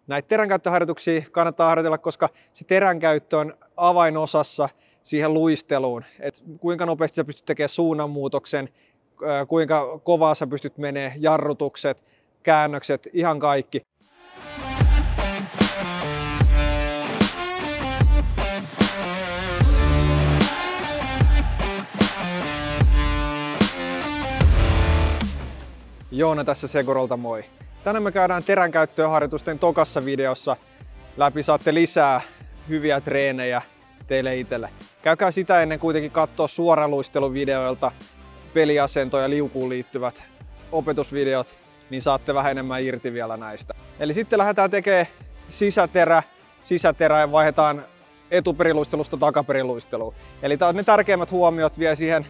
Näitä teränkäyttöharjoituksia kannattaa harjoitella, koska se teränkäyttö on avainosassa siihen luisteluun. Et kuinka nopeasti sä pystyt tekemään suunnanmuutoksen, kuinka kovaa sä pystyt menemään, jarrutukset, käännökset, ihan kaikki. Joona tässä Segurolta, moi! Tänään me käydään teränkäyttöharjoitusten tokassa videossa läpi. Saatte lisää hyviä treenejä teille itselle. Käykää sitä ennen kuitenkin katsoa suoraluisteluvideoilta peliasentoon ja liukuun liittyvät opetusvideot, niin saatte vähän enemmän irti vielä näistä. Eli sitten lähdetään tekemään sisäterä ja vaihdetaan etuperiluistelusta takaperiluisteluun. Eli ne tärkeimmät huomiot vielä siihen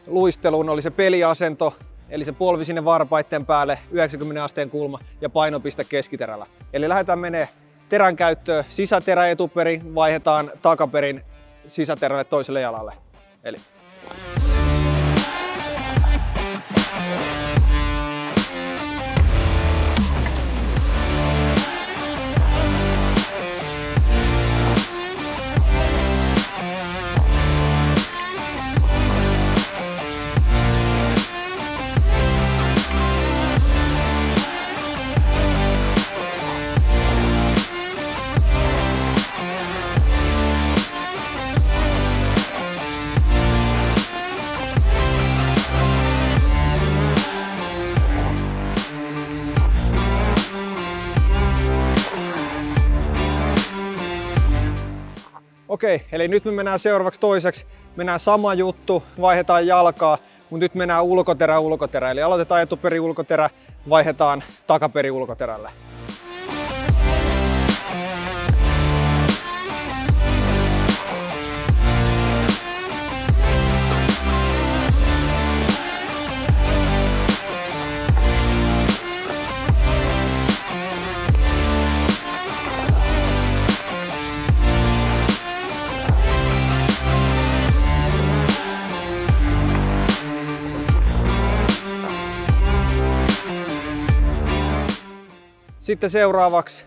luisteluun oli se peliasento, eli se polvi sinne varpaitten päälle, 90 asteen kulma ja painopiste keskiterällä. Eli lähdetään menee terän käyttöön, sisäterä etuperi, vaihdetaan takaperin sisäterälle toiselle jalalle. Eli. Okei, eli nyt me mennään seuraavaksi toiseksi. Mennään sama juttu, vaihdetaan jalkaa, mutta nyt mennään ulkoterä. Eli aloitetaan etuperi ulkoterä, vaihdetaan takaperi ulkoterälle. Sitten seuraavaksi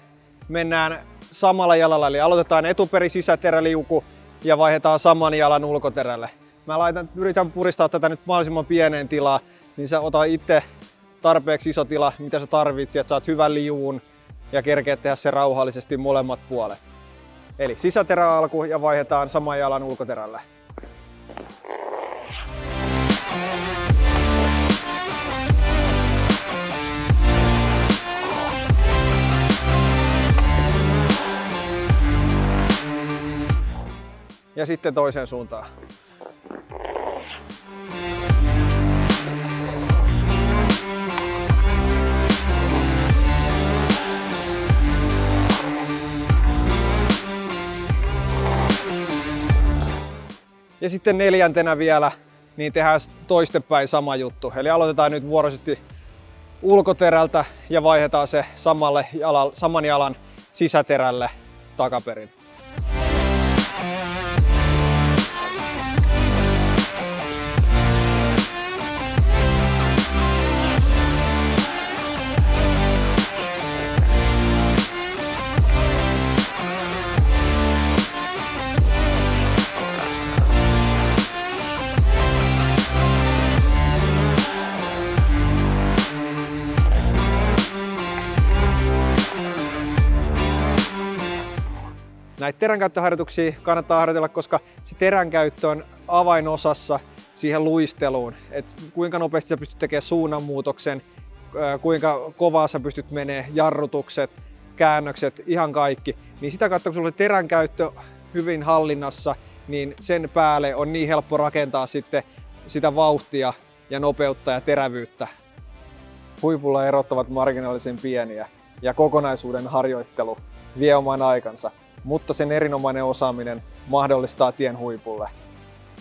mennään samalla jalalla, eli aloitetaan etuperi sisäteräliuku ja vaihdetaan saman jalan ulkoterälle. Mä yritän puristaa tätä nyt mahdollisimman pieneen tilaan, niin sä ota itse tarpeeksi iso tila, mitä sä tarvitset, että saat hyvän liuun ja kerkeät tehdä se rauhallisesti molemmat puolet. Eli sisäterä alku ja vaihdetaan saman jalan ulkoterälle. Ja sitten toiseen suuntaan. Ja sitten neljäntenä vielä, niin tehdään toistepäin sama juttu. Eli aloitetaan nyt vuoroisesti ulkoterältä ja vaihdetaan se saman jalan sisäterälle takaperin. Näitä teränkäyttöharjoituksia kannattaa harjoitella, koska se teränkäyttö on avainosassa siihen luisteluun. Et kuinka nopeasti sä pystyt tekemään suunnanmuutoksen, kuinka kovaa sä pystyt menemään, jarrutukset, käännökset, ihan kaikki. Niin sitä kautta, kun sulla on teränkäyttö hyvin hallinnassa, niin sen päälle on niin helppo rakentaa sitten sitä vauhtia ja nopeutta ja terävyyttä. Huipulla erot ovat marginaalisen pieniä ja kokonaisuuden harjoittelu vie oman aikansa. Mutta sen erinomainen osaaminen mahdollistaa tien huipulle.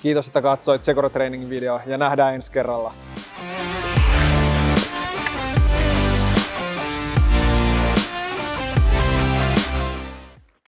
Kiitos, että katsoit Seguro Training video ja nähdään ensi kerralla.